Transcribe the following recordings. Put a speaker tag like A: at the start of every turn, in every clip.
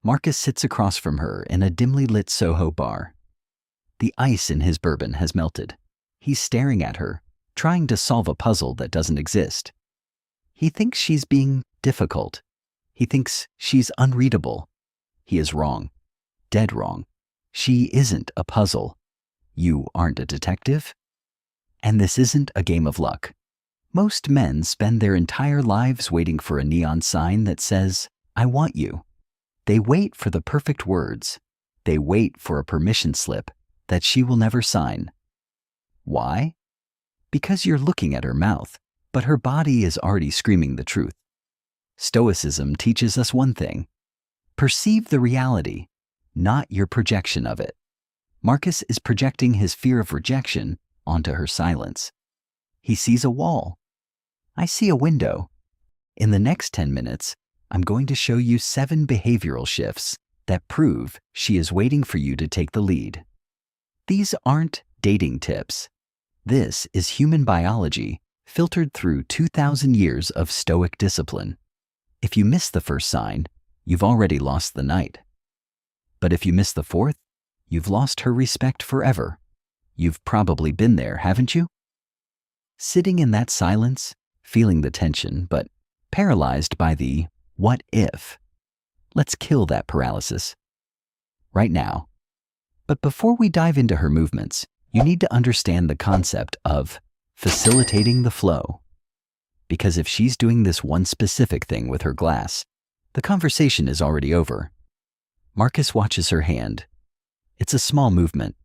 A: Marcus sits across from her in a dimly lit Soho bar. The ice in his bourbon has melted. He's staring at her, trying to solve a puzzle that doesn't exist. He thinks she's being difficult. He thinks she's unreadable. He is wrong. Dead wrong. She isn't a puzzle. You aren't a detective. And this isn't a game of luck. Most men spend their entire lives waiting for a neon sign that says, "I want you." They wait for the perfect words. They wait for a permission slip that she will never sign. Why? Because you're looking at her mouth, but her body is already screaming the truth. Stoicism teaches us one thing. Perceive the reality, not your projection of it. Marcus is projecting his fear of rejection onto her silence. He sees a wall. I see a window. In the next 10 minutes, I'm going to show you 7 behavioral shifts that prove she is waiting for you to take the lead. These aren't dating tips. This is human biology filtered through 2,000 years of Stoic discipline. If you miss the first sign, you've already lost the night. But if you miss the 4th, you've lost her respect forever. You've probably been there, haven't you? Sitting in that silence, feeling the tension, but paralyzed by the what if. Let's kill that paralysis. Right now. But before we dive into her movements, you need to understand the concept of facilitating the flow. Because if she's doing this one specific thing with her glass, the conversation is already over. Marcus watches her hand. It's a small movement.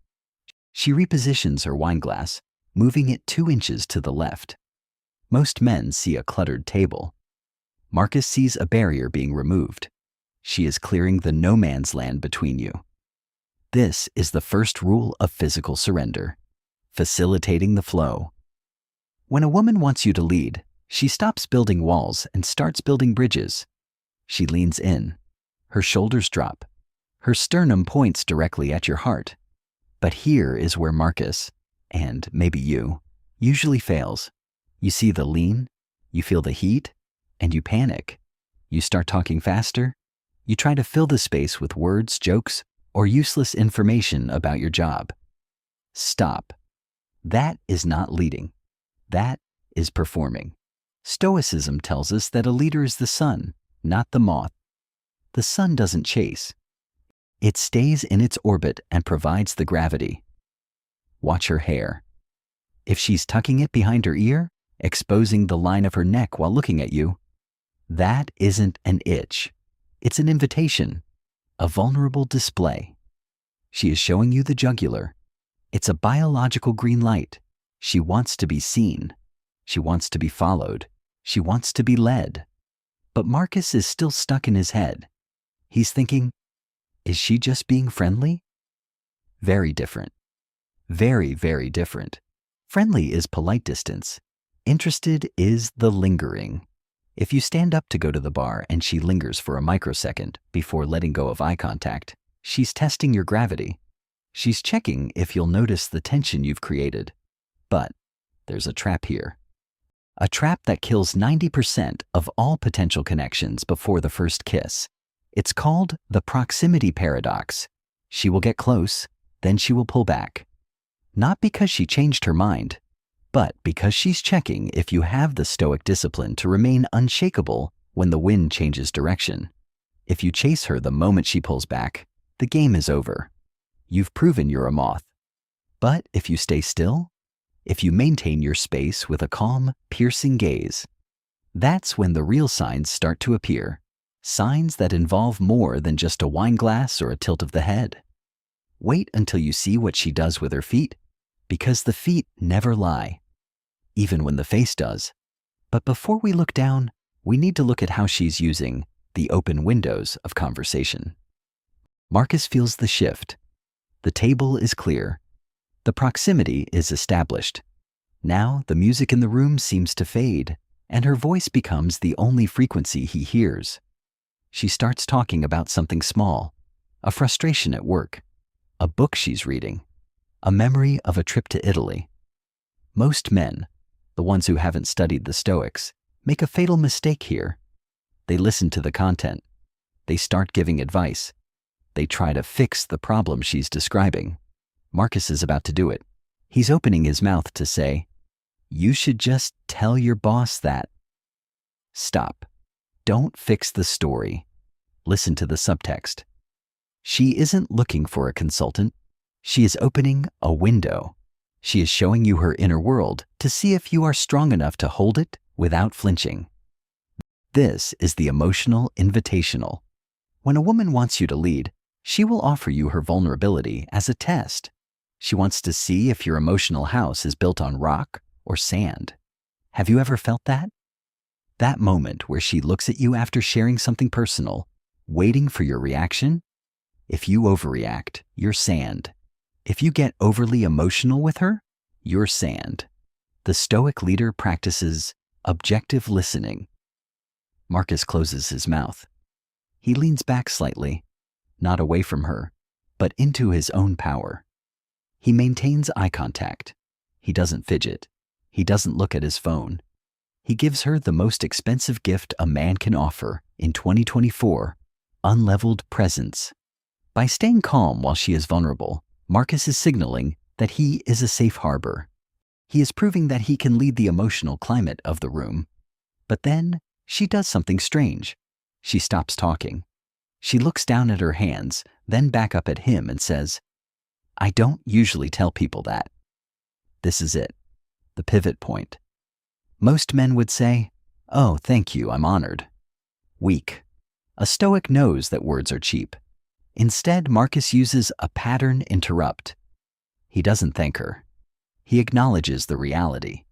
A: She repositions her wine glass, moving it 2 inches to the left. Most men see a cluttered table. Marcus sees a barrier being removed. She is clearing the no man's land between you. This is the first rule of physical surrender, facilitating the flow. When a woman wants you to lead, she stops building walls and starts building bridges. She leans in. Her shoulders drop. Her sternum points directly at your heart. But here is where Marcus, and maybe you, usually fails. You see the lean, you feel the heat, and you panic. You start talking faster. You try to fill the space with words, jokes, or useless information about your job. Stop. That is not leading. That is performing. Stoicism tells us that a leader is the sun, not the moth. The sun doesn't chase. It stays in its orbit and provides the gravity. Watch her hair. If she's tucking it behind her ear, exposing the line of her neck while looking at you, that isn't an itch. It's an invitation, a vulnerable display. She is showing you the jugular. It's a biological green light. She wants to be seen. She wants to be followed. She wants to be led. But Marcus is still stuck in his head. He's thinking, is she just being friendly? Very different. Very, very different. Friendly is polite distance. Interested is the lingering. If you stand up to go to the bar and she lingers for a microsecond before letting go of eye contact, she's testing your gravity. She's checking if you'll notice the tension you've created. But there's a trap here. A trap that kills 90% of all potential connections before the first kiss. It's called the proximity paradox. She will get close, then she will pull back. Not because she changed her mind, but because she's checking if you have the Stoic discipline to remain unshakable when the wind changes direction. If you chase her the moment she pulls back, the game is over. You've proven you're a moth. But if you stay still, if you maintain your space with a calm, piercing gaze, that's when the real signs start to appear. Signs that involve more than just a wine glass or a tilt of the head. Wait until you see what she does with her feet, because the feet never lie, even when the face does. But before we look down, we need to look at how she's using the open windows of conversation. Marcus feels the shift. The table is clear. The proximity is established. Now the music in the room seems to fade, and her voice becomes the only frequency he hears. She starts talking about something small, a frustration at work, a book she's reading, a memory of a trip to Italy. Most men, the ones who haven't studied the Stoics, make a fatal mistake here. They listen to the content. They start giving advice. They try to fix the problem she's describing. Marcus is about to do it. He's opening his mouth to say, "You should just tell your boss that." Stop. Don't fix the story. Listen to the subtext. She isn't looking for a consultant. She is opening a window. She is showing you her inner world to see if you are strong enough to hold it without flinching. This is the emotional invitational. When a woman wants you to lead, she will offer you her vulnerability as a test. She wants to see if your emotional house is built on rock or sand. Have you ever felt that? That moment where she looks at you after sharing something personal, waiting for your reaction? If you overreact, you're sand. If you get overly emotional with her, you're sand. The Stoic leader practices objective listening. Marcus closes his mouth. He leans back slightly, not away from her, but into his own power. He maintains eye contact. He doesn't fidget. He doesn't look at his phone. He gives her the most expensive gift a man can offer in 2024, unleveled presence. By staying calm while she is vulnerable, Marcus is signaling that he is a safe harbor. He is proving that he can lead the emotional climate of the room. But then she does something strange. She stops talking. She looks down at her hands, then back up at him and says, "I don't usually tell people that." This is it, the pivot point. Most men would say, "Oh, thank you, I'm honored." Weak. A Stoic knows that words are cheap. Instead, Marcus uses a pattern interrupt. He doesn't thank her. He acknowledges the reality.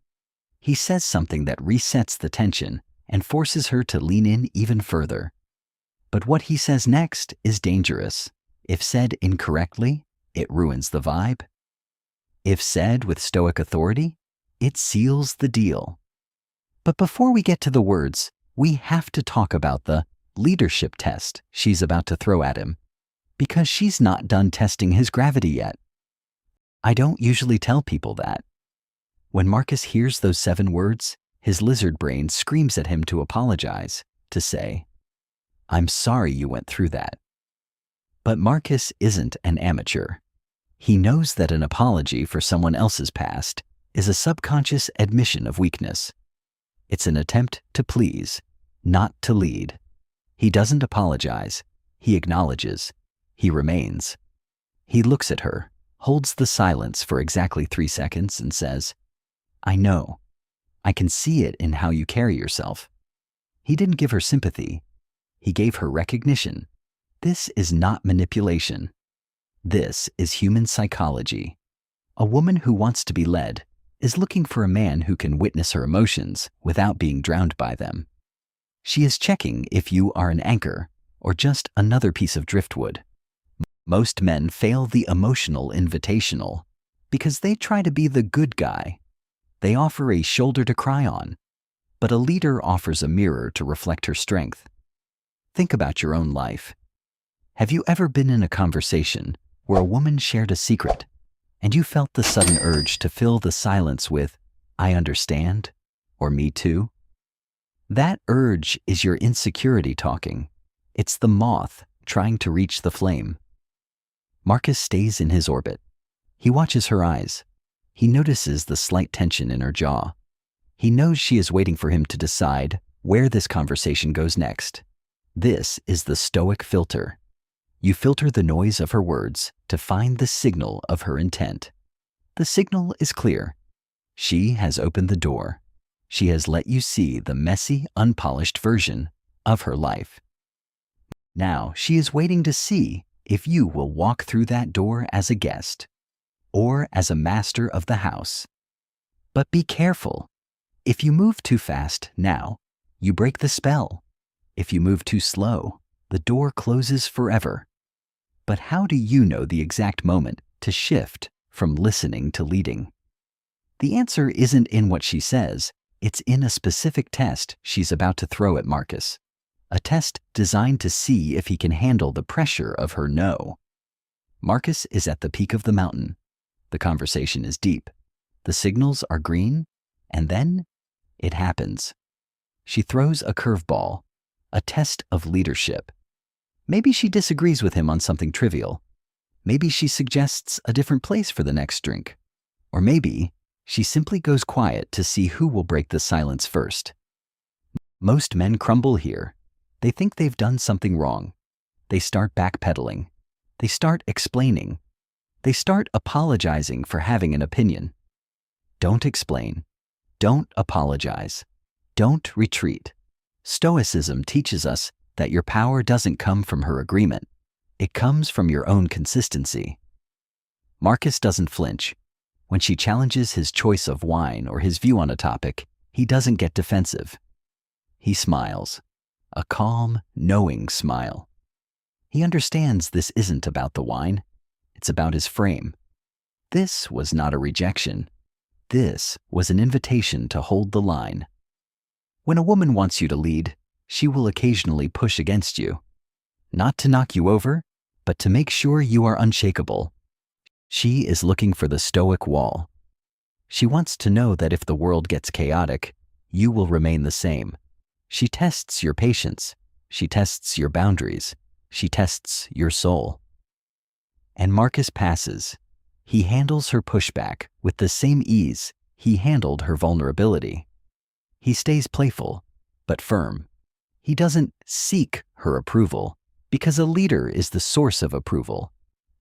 A: He says something that resets the tension and forces her to lean in even further. But what he says next is dangerous. If said incorrectly, it ruins the vibe. If said with Stoic authority, it seals the deal. But before we get to the words, we have to talk about the leadership test she's about to throw at him, because she's not done testing his gravity yet. I don't usually tell people that. When Marcus hears those 7 words, his lizard brain screams at him to apologize, to say, "I'm sorry you went through that." But Marcus isn't an amateur. He knows that an apology for someone else's past is a subconscious admission of weakness. It's an attempt to please, not to lead. He doesn't apologize. He acknowledges. He remains. He looks at her, holds the silence for exactly 3 seconds and says, "I know. I can see it in how you carry yourself." He didn't give her sympathy. He gave her recognition. This is not manipulation. This is human psychology. A woman who wants to be led is looking for a man who can witness her emotions without being drowned by them. She is checking if you are an anchor or just another piece of driftwood. Most men fail the emotional invitational because they try to be the good guy. They offer a shoulder to cry on, but a leader offers a mirror to reflect her strength. Think about your own life. Have you ever been in a conversation where a woman shared a secret and you felt the sudden urge to fill the silence with, "I understand," or "me too"? That urge is your insecurity talking. It's the moth trying to reach the flame. Marcus stays in his orbit. He watches her eyes. He notices the slight tension in her jaw. He knows she is waiting for him to decide where this conversation goes next. This is the Stoic filter. You filter the noise of her words to find the signal of her intent. The signal is clear. She has opened the door. She has let you see the messy, unpolished version of her life. Now she is waiting to see if you will walk through that door as a guest or as a master of the house. But be careful. If you move too fast now, you break the spell. If you move too slow, the door closes forever. But how do you know the exact moment to shift from listening to leading? The answer isn't in what she says, it's in a specific test she's about to throw at Marcus. A test designed to see if he can handle the pressure of her no. Marcus is at the peak of the mountain. The conversation is deep. The signals are green, and then it happens. She throws a curveball, a test of leadership. Maybe she disagrees with him on something trivial. Maybe she suggests a different place for the next drink. Or maybe she simply goes quiet to see who will break the silence first. Most men crumble here. They think they've done something wrong. They start backpedaling. They start explaining. They start apologizing for having an opinion. Don't explain. Don't apologize. Don't retreat. Stoicism teaches us that your power doesn't come from her agreement. It comes from your own consistency. Marcus doesn't flinch. When she challenges his choice of wine or his view on a topic, he doesn't get defensive. He smiles, a calm, knowing smile. He understands this isn't about the wine. It's about his frame. This was not a rejection. This was an invitation to hold the line. When a woman wants you to lead, she will occasionally push against you. Not to knock you over, but to make sure you are unshakable. She is looking for the Stoic wall. She wants to know that if the world gets chaotic, you will remain the same. She tests your patience. She tests your boundaries. She tests your soul. And Marcus passes. He handles her pushback with the same ease he handled her vulnerability. He stays playful, but firm. He doesn't seek her approval, because a leader is the source of approval,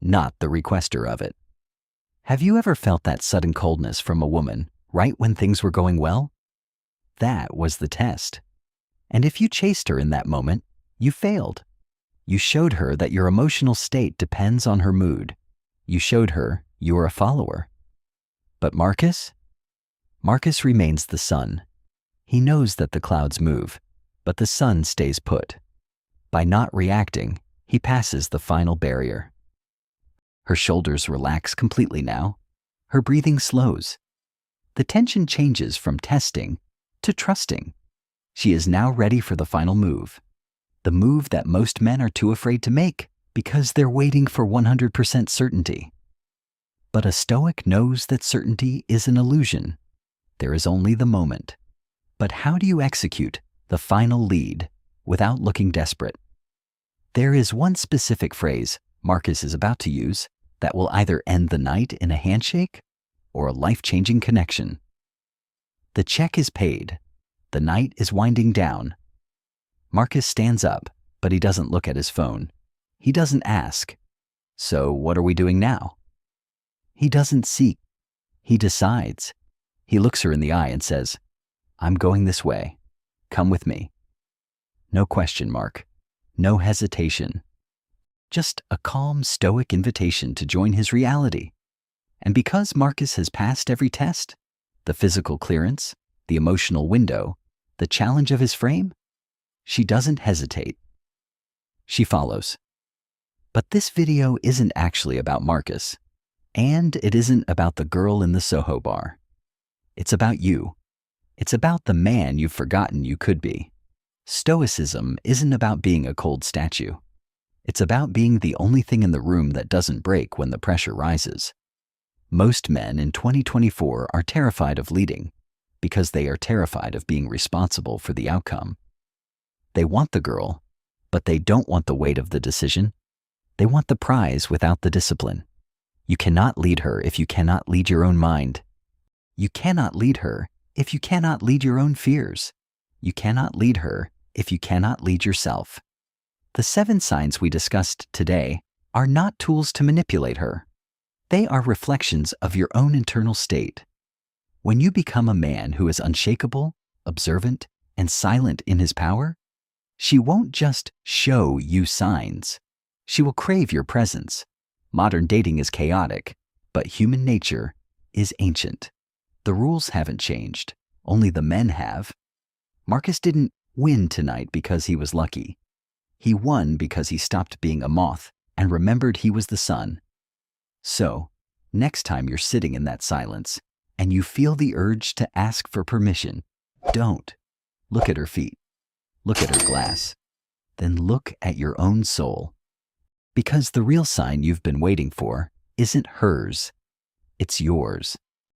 A: not the requester of it. Have you ever felt that sudden coldness from a woman right when things were going well? That was the test. And if you chased her in that moment, you failed. You showed her that your emotional state depends on her mood. You showed her you are a follower. But Marcus? Marcus remains the sun. He knows that the clouds move, but the sun stays put. By not reacting, he passes the final barrier. Her shoulders relax completely now. Her breathing slows. The tension changes from testing to trusting. She is now ready for the final move. The move that most men are too afraid to make because they're waiting for 100% certainty. But a Stoic knows that certainty is an illusion. There is only the moment. But how do you execute the final lead without looking desperate? There is one specific phrase Marcus is about to use that will either end the night in a handshake or a life-changing connection. The check is paid. The night is winding down. Marcus stands up, but he doesn't look at his phone. He doesn't ask, "So what are we doing now?" He doesn't seek. He decides. He looks her in the eye and says, "I'm going this way. Come with me." No question mark. No hesitation. Just a calm, Stoic invitation to join his reality. And because Marcus has passed every test, the physical clearance, the emotional window, the challenge of his frame, she doesn't hesitate. She follows. But this video isn't actually about Marcus, and it isn't about the girl in the Soho bar. It's about you. It's about the man you've forgotten you could be. Stoicism isn't about being a cold statue. It's about being the only thing in the room that doesn't break when the pressure rises. Most men in 2024 are terrified of leading because they are terrified of being responsible for the outcome. They want the girl, but they don't want the weight of the decision. They want the prize without the discipline. You cannot lead her if you cannot lead your own mind. You cannot lead her if you cannot lead your own fears. You cannot lead her if you cannot lead yourself. The 7 signs we discussed today are not tools to manipulate her. They are reflections of your own internal state. When you become a man who is unshakable, observant, and silent in his power, she won't just show you signs. She will crave your presence. Modern dating is chaotic, but human nature is ancient. The rules haven't changed, only the men have. Marcus didn't win tonight because he was lucky. He won because he stopped being a moth and remembered he was the sun. So, next time you're sitting in that silence and you feel the urge to ask for permission, don't. Look at her feet. Look at her glass. Then look at your own soul. Because the real sign you've been waiting for isn't hers, it's yours.